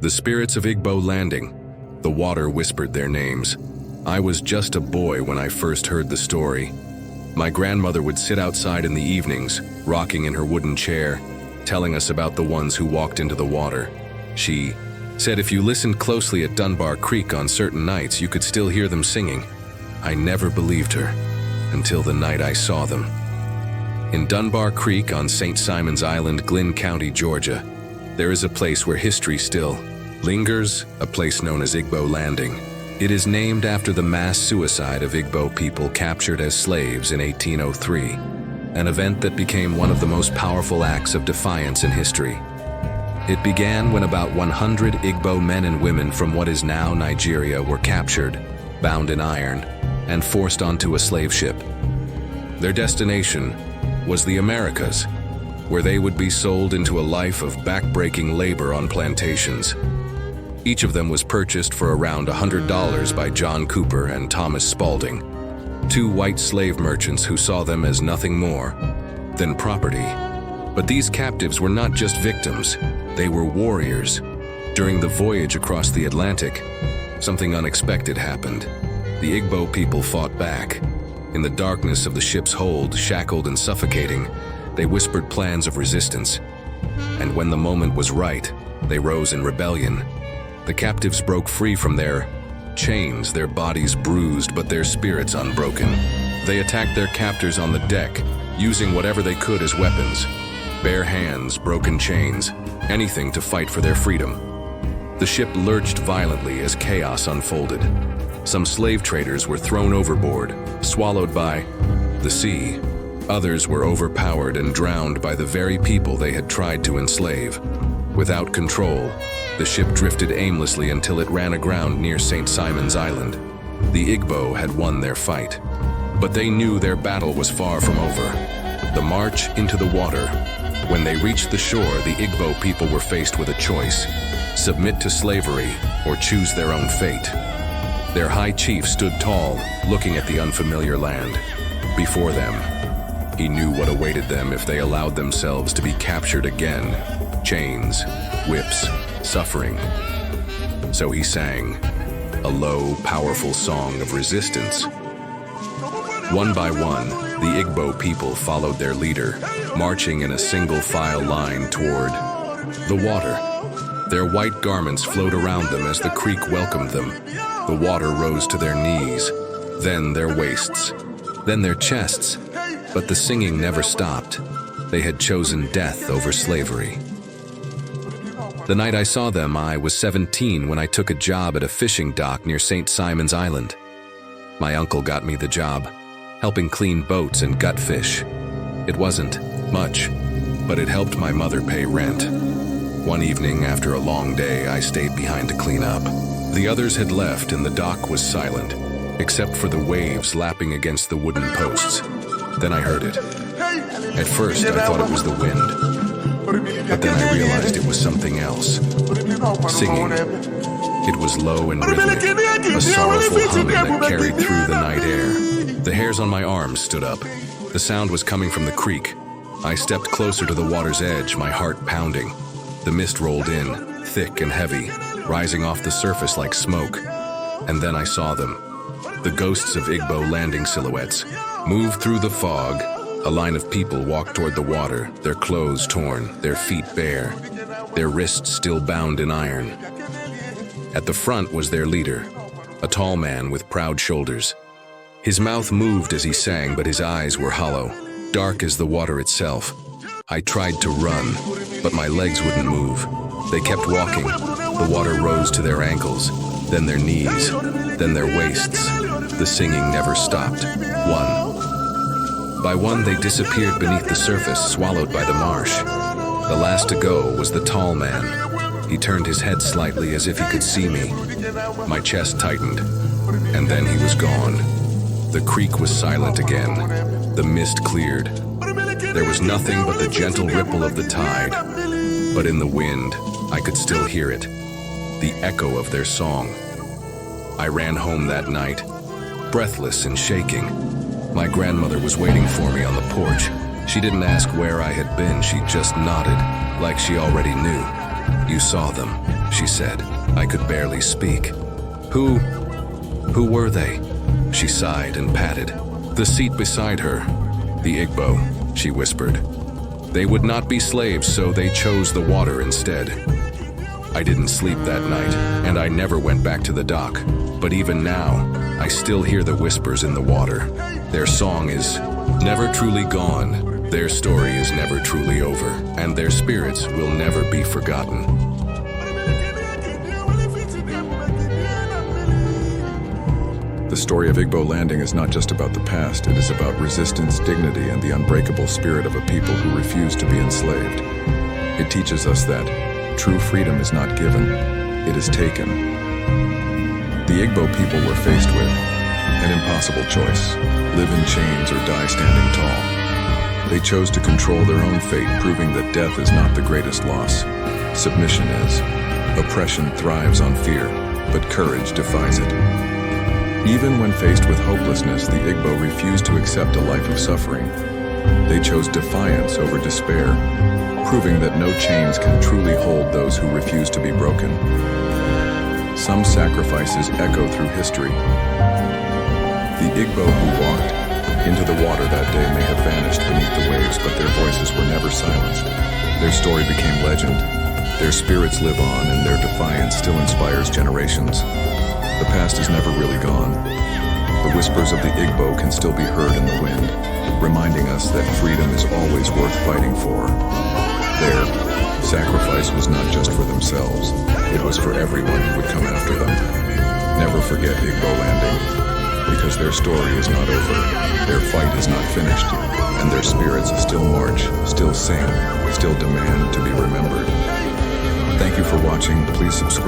The spirits of Igbo Landing. The water whispered their names. I was just a boy when I first heard the story. My grandmother would sit outside in the evenings, rocking in her wooden chair, telling us about the ones who walked into the water. She said if you listened closely at Dunbar Creek on certain nights, you could still hear them singing. I never believed her, until the night I saw them. In Dunbar Creek on St. Simon's Island, Glynn County, Georgia, there is a place where history still lingers, a place known as Igbo Landing. It is named after the mass suicide of Igbo people captured as slaves in 1803, an event that became one of the most powerful acts of defiance in history. It began when about 100 Igbo men and women from what is now Nigeria were captured, bound in iron, and forced onto a slave ship. Their destination was the Americas, where they would be sold into a life of backbreaking labor on plantations. Each of them was purchased for around $100 by John Cooper and Thomas Spaulding, two white slave merchants who saw them as nothing more than property. But these captives were not just victims, they were warriors. During the voyage across the Atlantic, something unexpected happened. The Igbo people fought back. In the darkness of the ship's hold, shackled and suffocating, they whispered plans of resistance. And when the moment was right, they rose in rebellion. The captives broke free from their chains, their bodies bruised but their spirits unbroken. They attacked their captors on the deck, using whatever they could as weapons. Bare hands, broken chains, anything to fight for their freedom. The ship lurched violently as chaos unfolded. Some slave traders were thrown overboard, swallowed by the sea. Others were overpowered and drowned by the very people they had tried to enslave. Without control, the ship drifted aimlessly until it ran aground near St. Simon's Island. The Igbo had won their fight, but they knew their battle was far from over. The march into the water. When they reached the shore, the Igbo people were faced with a choice: submit to slavery or choose their own fate. Their high chief stood tall, looking at the unfamiliar land. Before them, he knew what awaited them if they allowed themselves to be captured again. Chains, whips, suffering. So he sang, a low, powerful song of resistance. One by one, the Igbo people followed their leader, marching in a single file line toward the water. Their white garments flowed around them as the creek welcomed them. The water rose to their knees, then their waists, then their chests. But the singing never stopped. They had chosen death over slavery. The night I saw them, I was 17 when I took a job at a fishing dock near St. Simon's Island. My uncle got me the job, helping clean boats and gut fish. It wasn't much, but it helped my mother pay rent. One evening after a long day, I stayed behind to clean up. The others had left and the dock was silent, except for the waves lapping against the wooden posts. Then I heard it. At first, I thought it was the wind. But then I realized it was something else. Singing. It was low and rhythmic, a sorrowful humming that carried through the night air. The hairs on my arms stood up. The sound was coming from the creek. I stepped closer to the water's edge, my heart pounding. The mist rolled in, thick and heavy, rising off the surface like smoke. And then I saw them. The ghosts of Igbo Landing silhouettes moved through the fog. A line of people walked toward the water, their clothes torn, their feet bare, their wrists still bound in iron. At the front was their leader, a tall man with proud shoulders. His mouth moved as he sang, but his eyes were hollow, dark as the water itself. I tried to run, but my legs wouldn't move. They kept walking. The water rose to their ankles, then their knees, then their waists. The singing never stopped. One by one, they disappeared beneath the surface, swallowed by the marsh. The last to go was the tall man. He turned his head slightly as if he could see me. My chest tightened, and then he was gone. The creek was silent again. The mist cleared. There was nothing but the gentle ripple of the tide. But in the wind, I could still hear it, the echo of their song. I ran home that night, breathless and shaking. My grandmother was waiting for me on the porch. She didn't ask where I had been, she just nodded, like she already knew. "You saw them," she said. I could barely speak. Who were they? She sighed and patted the seat beside her. The Igbo, she whispered. They would not be slaves, so they chose the water instead. I didn't sleep that night, and I never went back to the dock. But even now, I still hear the whispers in the water. Their song is never truly gone. Their story is never truly over, and their spirits will never be forgotten. The story of Igbo Landing is not just about the past, it is about resistance, dignity, and the unbreakable spirit of a people who refuse to be enslaved. It teaches us that true freedom is not given, it is taken. The Igbo people were faced with an impossible choice: live in chains or die standing tall. They chose to control their own fate, proving that death is not the greatest loss. Submission is. Oppression thrives on fear, but courage defies it. Even when faced with hopelessness, the Igbo refused to accept a life of suffering. They chose defiance over despair, proving that no chains can truly hold those who refuse to be broken. Some sacrifices echo through history. The Igbo who walked into the water that day may have vanished beneath the waves, but their voices were never silenced. Their story became legend. Their spirits live on, and their defiance still inspires generations. The past is never really gone. The whispers of the Igbo can still be heard in the wind, reminding us that freedom is always worth fighting for. Their sacrifice was not just for themselves, it was for everyone who would come after them. Never forget Igbo Landing, because their story is not over, their fight is not finished, and their spirits still march, still sing, still demand to be remembered. Thank you for watching. Please subscribe.